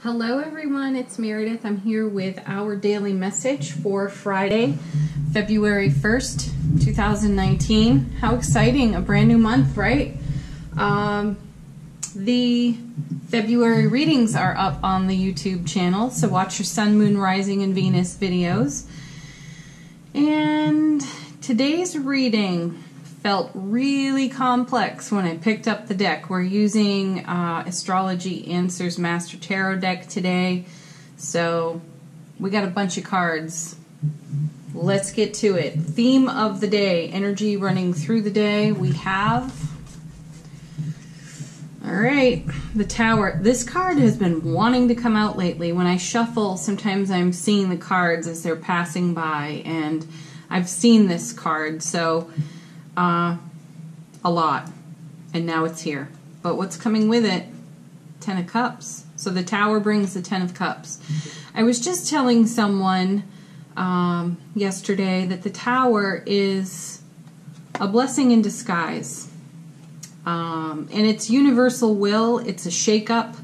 Hello everyone, it's Meredith. I'm here with our daily message for Friday, February 1st, 2019. How exciting, a brand new month, right? The February readings are up on the YouTube channel, so watch your Sun, Moon, Rising, and Venus videos. And today's reading felt really complex when I picked up the deck. We're using Astrology Answers Master Tarot deck today, so we got a bunch of cards. Let's get to it. Theme of the day, energy running through the day. We have, all right, the Tower. This card has been wanting to come out lately. When I shuffle, sometimes I'm seeing the cards as they're passing by, and I've seen this card, so a lot, and now it's here. But what's coming with it? 10 of Cups. So the Tower brings the 10 of Cups. I was just telling someone yesterday that the Tower is a blessing in disguise, and it's universal will. It's a shake-up.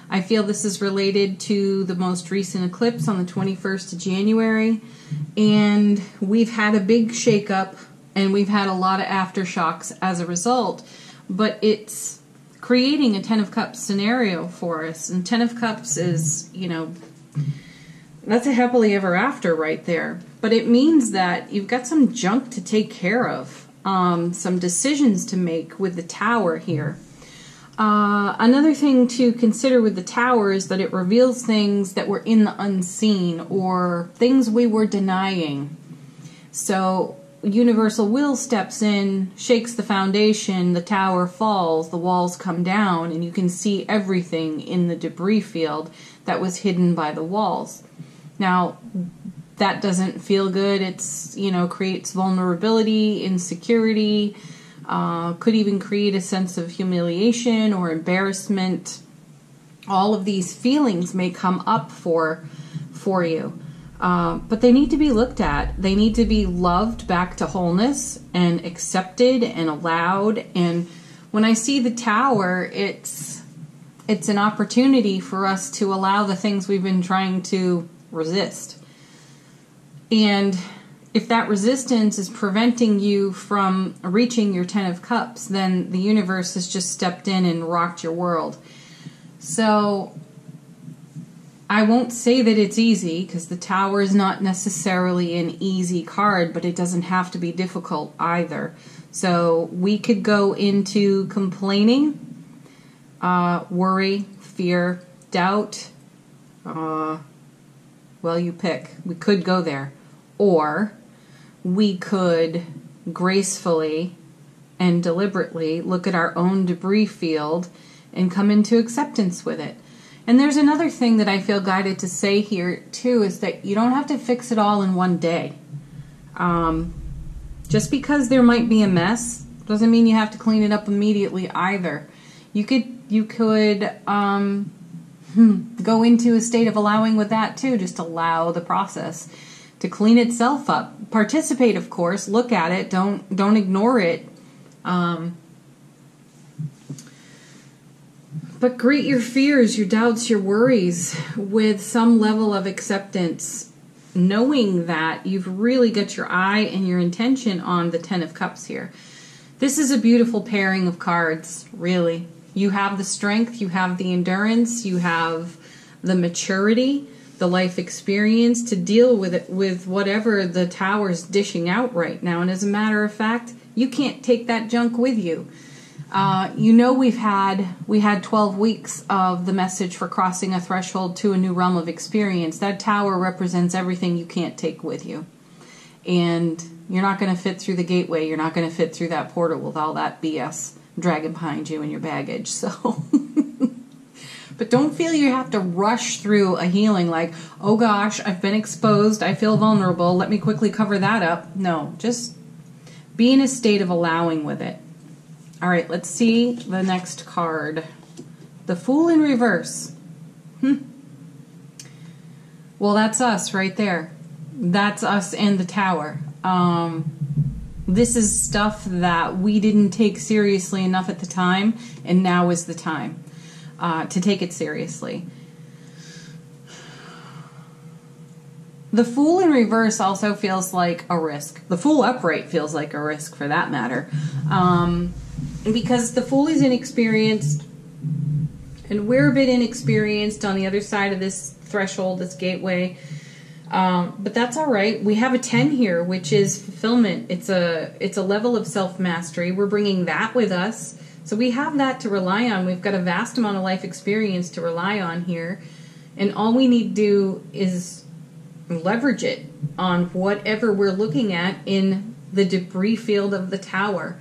I feel this is related to the most recent eclipse on the 21st of January, and we've had a big shake-up, and we've had a lot of aftershocks as a result, but it's creating a 10 of Cups scenario for us. And 10 of Cups is, you know, that's a happily ever after right there. But it means that you've got some junk to take care of, some decisions to make with the Tower here. Another thing to consider with the Tower is that it reveals things that were in the unseen or things we were denying. So universal will steps in, shakes the foundation, the Tower falls, the walls come down, and you can see everything in the debris field that was hidden by the walls. Now, that doesn't feel good. It's, you know, creates vulnerability, insecurity, could even create a sense of humiliation or embarrassment. All of these feelings may come up for you. But they need to be looked at. They need to be loved back to wholeness and accepted and allowed. And when I see the Tower, it's an opportunity for us to allow the things we've been trying to resist. And if that resistance is preventing you from reaching your 10 of Cups, then the universe has just stepped in and rocked your world. So I won't say that it's easy, because the Tower is not necessarily an easy card, but it doesn't have to be difficult either. So we could go into complaining, worry, fear, doubt. Well, you pick. We could go there. Or we could gracefully and deliberately look at our own debris field and come into acceptance with it. And there's another thing that I feel guided to say here, too, is that you don't have to fix it all in one day. Just because there might be a mess doesn't mean you have to clean it up immediately either. You could go into a state of allowing with that, too. Just allow the process to clean itself up. Participate, of course. Look at it. Don't ignore it. But greet your fears, your doubts, your worries with some level of acceptance, knowing that you've really got your eye and your intention on the 10 of Cups here. This is a beautiful pairing of cards, really. You have the strength, you have the endurance, you have the maturity, the life experience to deal with it, with whatever the Tower's dishing out right now. And as a matter of fact, you can't take that junk with you. You know, we had 12 weeks of the message for crossing a threshold to a new realm of experience. That Tower represents everything you can't take with you. And you're not going to fit through the gateway. You're not going to fit through that portal with all that BS dragging behind you and your baggage. So, but don't feel you have to rush through a healing like, oh gosh, I've been exposed. I feel vulnerable. Let me quickly cover that up. No, just be in a state of allowing with it. All right, let's see the next card. The Fool in reverse. Well, that's us right there. That's us and the Tower. This is stuff that we didn't take seriously enough at the time, and now is the time to take it seriously. The Fool in reverse also feels like a risk. The Fool upright feels like a risk, for that matter. Because the Fool is inexperienced, and we're a bit inexperienced on the other side of this threshold, this gateway. But that's all right. We have a 10 here, which is fulfillment. It's a level of self-mastery. We're bringing that with us. So we have that to rely on. We've got a vast amount of life experience to rely on here. And all we need to do is leverage it on whatever we're looking at in the debris field of the tower.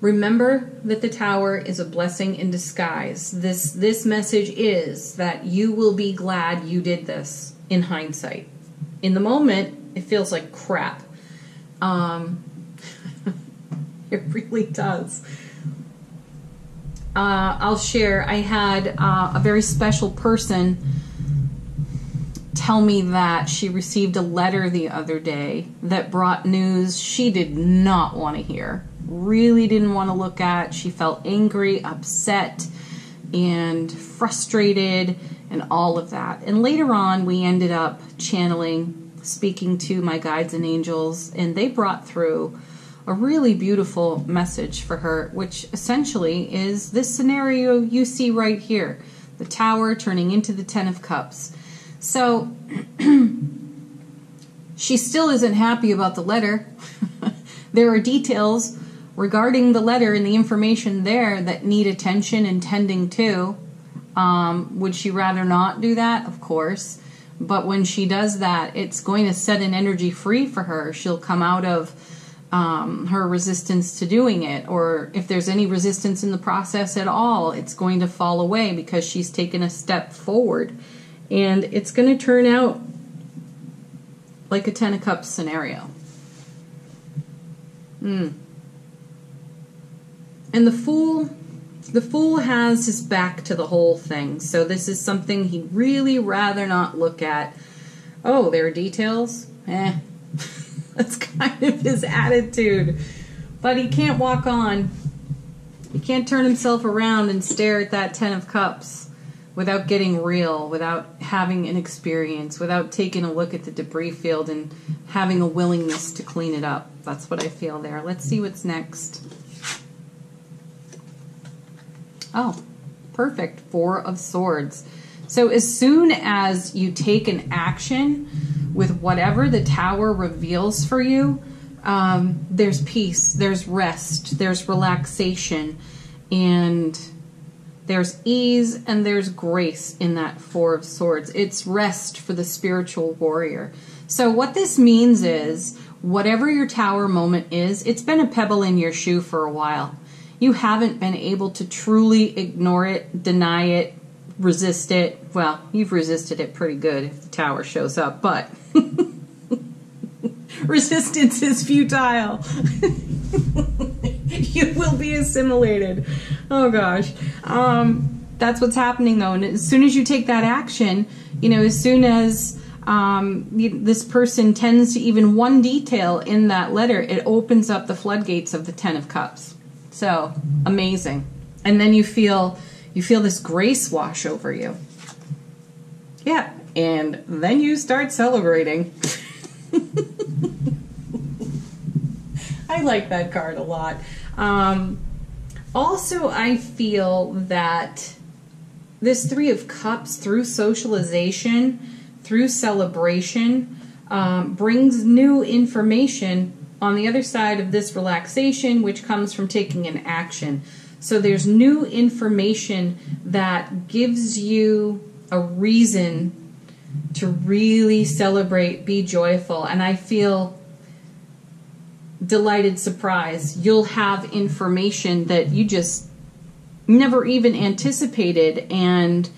Remember that the tower is a blessing in disguise. This message is that you will be glad you did this in hindsight. In the moment, it feels like crap. It really does. I'll share, I had a very special person tell me that she received a letter the other day that brought news she did not want to hear, really didn't want to look at. She felt angry, upset, and frustrated, and all of that. And later on, we ended up channeling, speaking to my guides and angels, and they brought through a really beautiful message for her, which essentially is this scenario you see right here, the tower turning into the 10 of Cups. So she still isn't happy about the letter. There are details regarding the letter and the information there that need attention and tending to. Would she rather not do that? Of course. But when she does that, it's going to set an energy free for her. She'll come out of her resistance to doing it, or if there's any resistance in the process at all, it's going to fall away because she's taken a step forward, and it's going to turn out like a 10 of Cups scenario. And the Fool has his back to the whole thing, so this is something he'd really rather not look at. Oh, there are details? That's kind of his attitude. But he can't walk on. He can't turn himself around and stare at that 10 of Cups without getting real, without having an experience, without taking a look at the debris field and having a willingness to clean it up. That's what I feel there. Let's see what's next. Oh, perfect. 4 of Swords. So as soon as you take an action with whatever the tower reveals for you, there's peace, there's rest, there's relaxation, and there's ease, and there's grace in that 4 of Swords. It's rest for the spiritual warrior. So what this means is, whatever your tower moment is, it's been a pebble in your shoe for a while. You haven't been able to truly ignore it, deny it, resist it. Well, you've resisted it pretty good if the tower shows up, but resistance is futile. You will be assimilated. Oh gosh. That's what's happening though. And as soon as you take that action, you know, as soon as this person tends to even one detail in that letter, it opens up the floodgates of the 10 of Cups. So amazing. And then you feel this grace wash over you. Yeah, and then you start celebrating. I like that card a lot. Also, I feel that this 3 of Cups, through socialization, through celebration, brings new information on the other side of this relaxation, which comes from taking an action. So there's new information that gives you a reason to really celebrate, be joyful, and I feel delighted surprise. You'll have information that you just never even anticipated, and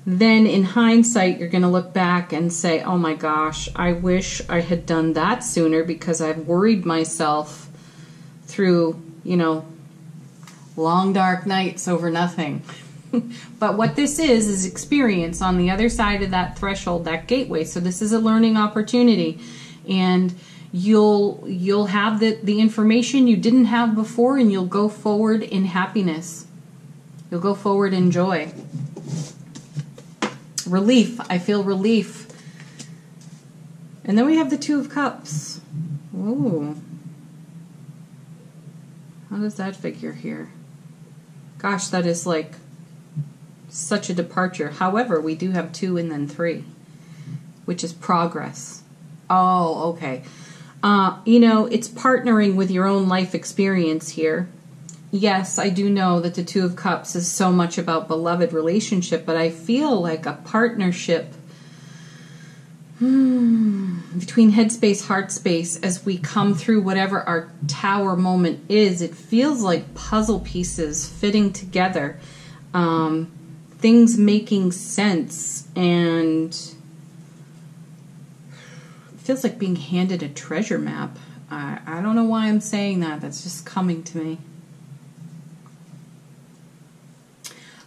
then in hindsight you're going to look back and say, oh my gosh, I wish I had done that sooner because I've worried myself through, you know, long dark nights over nothing. But what this is experience on the other side of that threshold, that gateway. So this is a learning opportunity, and you'll have the information you didn't have before, and you'll go forward in happiness. You'll go forward in joy. Relief. I feel relief. And then we have the Two of Cups. Ooh. How does that figure here? Gosh, that is like such a departure. However, we do have 2 and then 3, which is progress. Oh, okay. You know, it's partnering with your own life experience here. Yes, I do know that the Two of Cups is so much about beloved relationship, but I feel like a partnership between headspace, heart space, as we come through whatever our tower moment is. It feels like puzzle pieces fitting together, things making sense, and it feels like being handed a treasure map. I don't know why I'm saying that. That's just coming to me.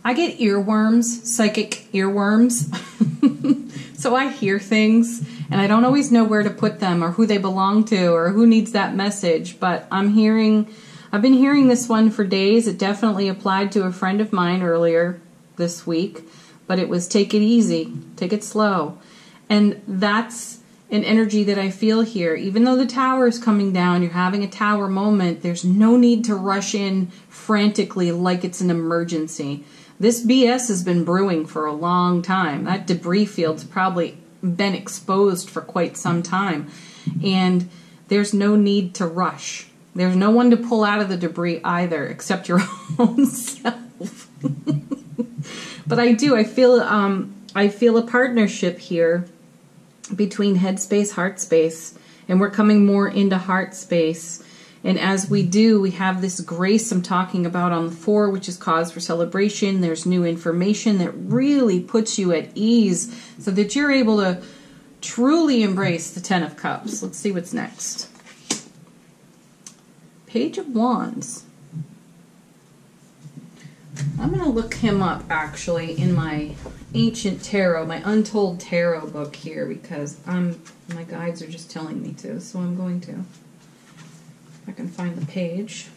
I get earworms, psychic earworms. So I hear things and I don't always know where to put them or who they belong to or who needs that message. But I've been hearing this one for days. It definitely applied to a friend of mine earlier this week, but it was take it easy, take it slow. And that's an energy that I feel here. Even though the tower is coming down, you're having a tower moment, there's no need to rush in frantically like it's an emergency. This BS has been brewing for a long time. That debris field's probably been exposed for quite some time. And there's no need to rush. There's no one to pull out of the debris either, except your own self. But I feel a partnership here between headspace, heart space, and we're coming more into heart space. And as we do, we have this grace I'm talking about on the 4, which is cause for celebration. There's new information that really puts you at ease so that you're able to truly embrace the 10 of Cups. Let's see what's next. Page of Wands. I'm going to look him up, actually, in my ancient tarot, my untold tarot book here, because my guides are just telling me to, so I'm going to. If I can find the page.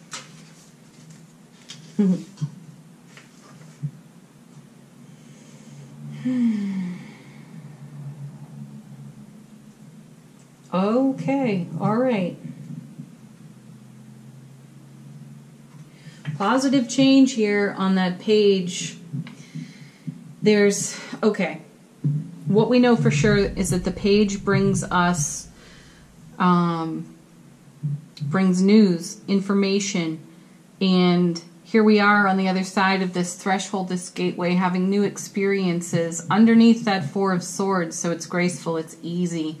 Okay, all right. Positive change here on that page. Okay. What we know for sure is that the page brings us, brings news, information, and here we are on the other side of this threshold, this gateway, having new experiences underneath that 4 of Swords, so it's graceful, it's easy.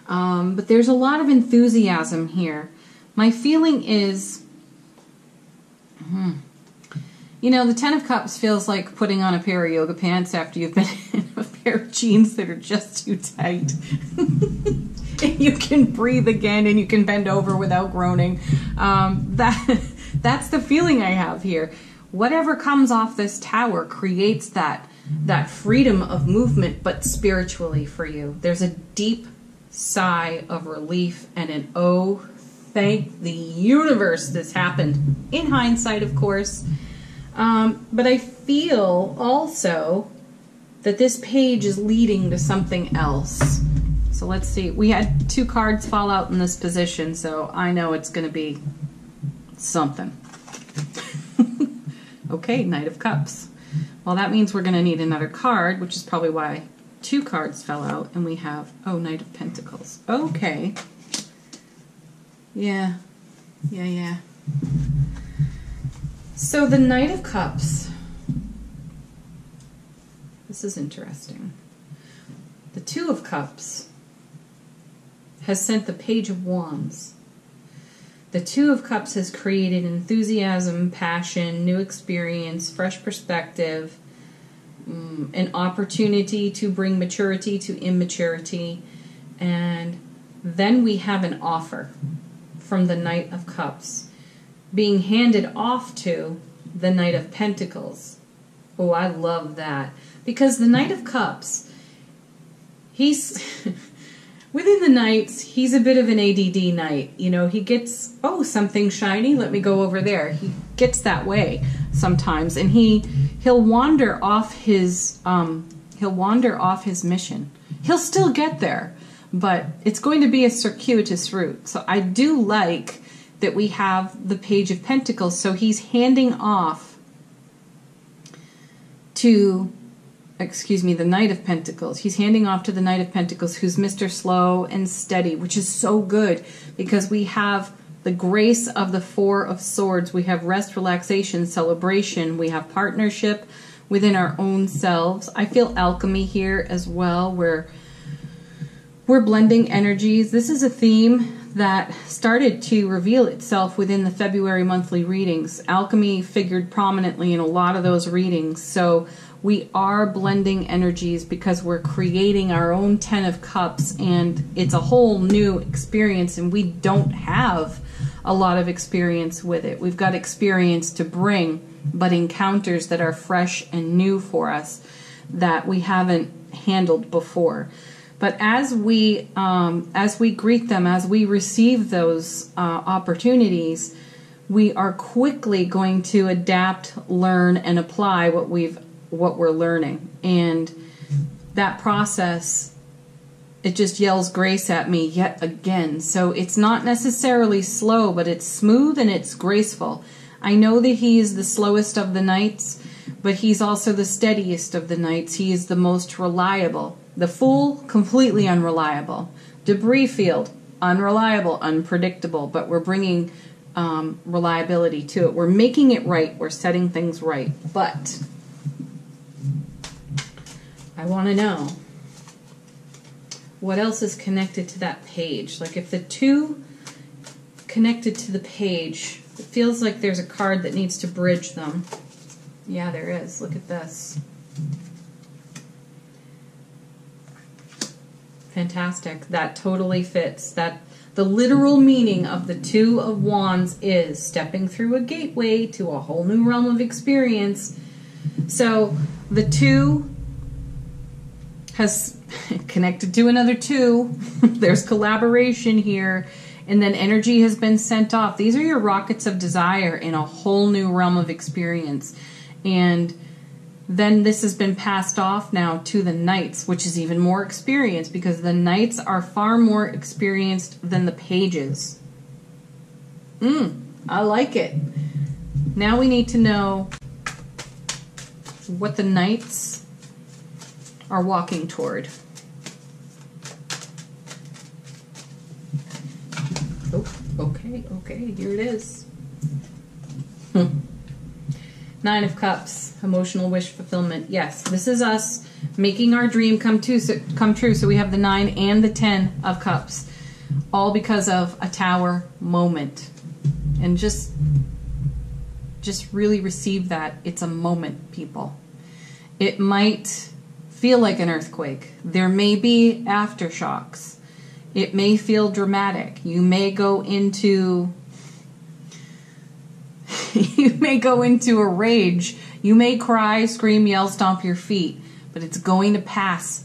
But there's a lot of enthusiasm here. My feeling is, you know, the 10 of Cups feels like putting on a pair of yoga pants after you've been in a pair of jeans that are just too tight. And you can breathe again and you can bend over without groaning. That's the feeling I have here. Whatever comes off this tower creates that freedom of movement, but spiritually for you. There's a deep sigh of relief and an oh, thank the universe this happened. In hindsight, of course. But I feel also that this page is leading to something else. So let's see. We had 2 cards fall out in this position, so I know it's going to be something. Okay, Knight of Cups. Well, that means we're going to need another card, which is probably why 2 cards fell out, and we have, oh, Knight of Pentacles. Okay. Yeah. So the Knight of Cups, this is interesting. The 2 of Cups has sent the Page of Wands. The 2 of Cups has created enthusiasm, passion, new experience, fresh perspective, an opportunity to bring maturity to immaturity. And then we have an offer from the Knight of Cups being handed off to the Knight of Pentacles. Oh, I love that. Because the Knight of Cups, he's... within the Knights, he's a bit of an ADD Knight. You know, he gets, oh, something shiny, let me go over there. He gets that way sometimes, and he'll wander off his mission. He'll still get there, but it's going to be a circuitous route. So I do like that we have the Page of Pentacles. So he's handing off to, the Knight of Pentacles. He's handing off to the Knight of Pentacles, who's Mr. Slow and Steady, which is so good because we have the grace of the Four of Swords. We have rest, relaxation, celebration. We have partnership within our own selves. I feel alchemy here as well, where we're blending energies. This is a theme that started to reveal itself within the February monthly readings. Alchemy figured prominently in a lot of those readings. So we are blending energies because we're creating our own 10 of Cups, and it's a whole new experience, and we don't have a lot of experience with it. We've got experience to bring, but encounters that are fresh and new for us that we haven't handled before. But as we greet them, as we receive those opportunities, we are quickly going to adapt, learn, and apply what we're learning. And that process, it just yells grace at me yet again. So it's not necessarily slow, but it's smooth and it's graceful. I know that he is the slowest of the knights, but he's also the steadiest of the knights. He is the most reliable. The Fool, completely unreliable. Debris Field, unreliable, unpredictable, but we're bringing reliability to it. We're making it right. We're setting things right. But I want to know what else is connected to that page. Like if the two connected to the page, it feels like there's a card that needs to bridge them. Yeah, there is. Look at this. Fantastic. That totally fits. That the literal meaning of the Two of Wands is stepping through a gateway to a whole new realm of experience. So the two has connected to another two. There's collaboration here. And then energy has been sent off. These are your rockets of desire in a whole new realm of experience. And then this has been passed off now to the Knights, which is even more experienced because the Knights are far more experienced than the Pages. I like it. Now we need to know what the Knights are walking toward. Oh, okay, here it is. Nine of Cups, emotional wish fulfillment. Yes, this is us making our dream come true. So we have the 9 and the 10 of Cups, all because of a Tower moment. And just really receive that. It's a moment, people. It might feel like an earthquake. There may be aftershocks. It may feel dramatic. You may go into a rage. You may cry, scream, yell, stomp your feet, but it's going to pass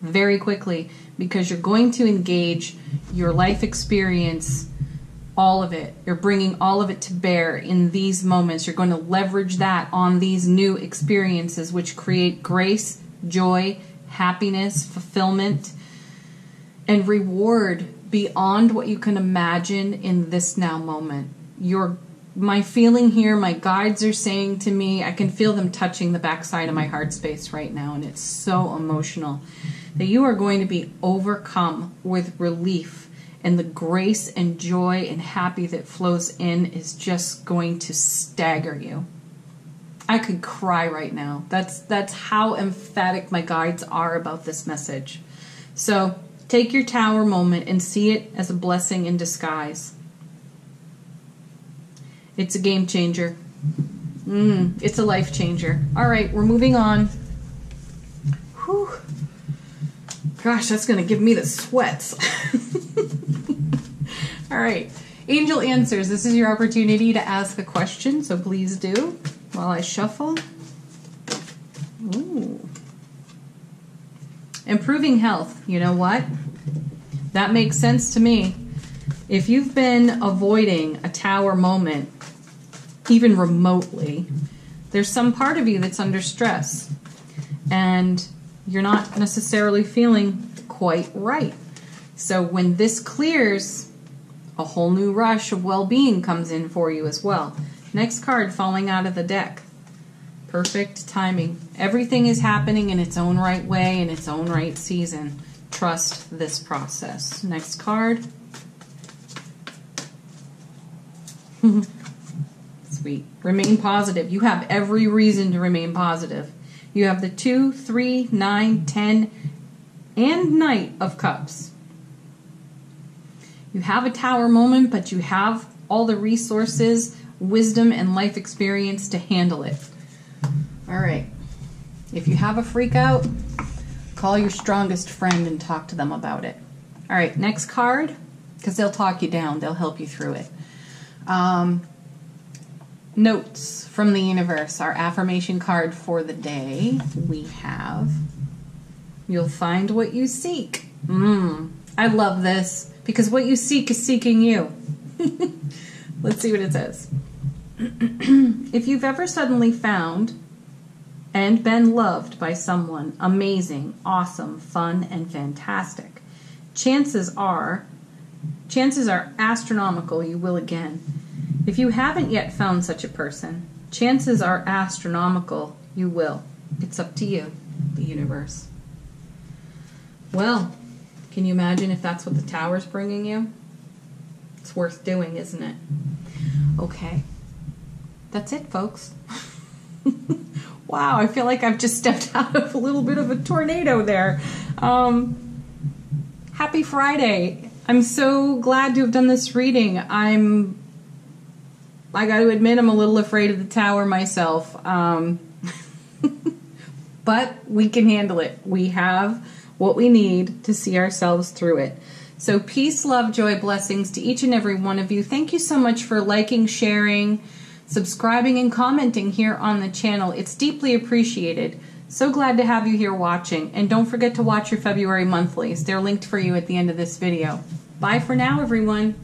very quickly because you're going to engage your life experience, all of it. You're bringing all of it to bear in these moments. You're going to leverage that on these new experiences, which create grace, joy, happiness, fulfillment, and reward beyond what you can imagine in this now moment. My feeling here, my guides are saying to me, I can feel them touching the backside of my heart space right now, and it's so emotional, that you are going to be overcome with relief, and the grace and joy and happy that flows in is just going to stagger you. I could cry right now. That's how emphatic my guides are about this message. So take your Tower moment and see it as a blessing in disguise. It's a game changer. It's a life changer. All right, we're moving on. Whew. Gosh, that's going to give me the sweats. All right, Angel Answers. This is your opportunity to ask a question, so please do while I shuffle. Ooh. Improving health. You know what? That makes sense to me. If you've been avoiding a Tower moment, even remotely, there's some part of you that's under stress and you're not necessarily feeling quite right. So when this clears, a whole new rush of well-being comes in for you as well. Next card falling out of the deck. Perfect timing. Everything is happening in its own right way, in its own right season. Trust this process. Next card. Sweet. Remain positive. You have every reason to remain positive. You have the 2, 3, 9, 10, and Knight of Cups. You have a Tower moment, but you have all the resources, wisdom, and life experience to handle it. All right. If you have a freak out, call your strongest friend and talk to them about it. All right, next card, because they'll talk you down. They'll help you through it. Notes from the universe. Our affirmation card for the day. We have, you'll find what you seek. I love this because what you seek is seeking you. Let's see what it says. If you've ever suddenly found and been loved by someone amazing, awesome, fun, and fantastic, chances are astronomical you will again. If you haven't yet found such a person, chances are astronomical you will. It's up to you, the universe. Well, can you imagine if that's what the Tower's bringing you? It's worth doing, isn't it? Okay. That's it, folks. Wow, I feel like I've just stepped out of a little bit of a tornado there. Happy Friday. I'm so glad to have done this reading. I got to admit, I'm a little afraid of the Tower myself. But we can handle it. We have what we need to see ourselves through it. So peace, love, joy, blessings to each and every one of you. Thank you so much for liking, sharing, subscribing, and commenting here on the channel. It's deeply appreciated. So glad to have you here watching. And don't forget to watch your February monthlies. They're linked for you at the end of this video. Bye for now, everyone.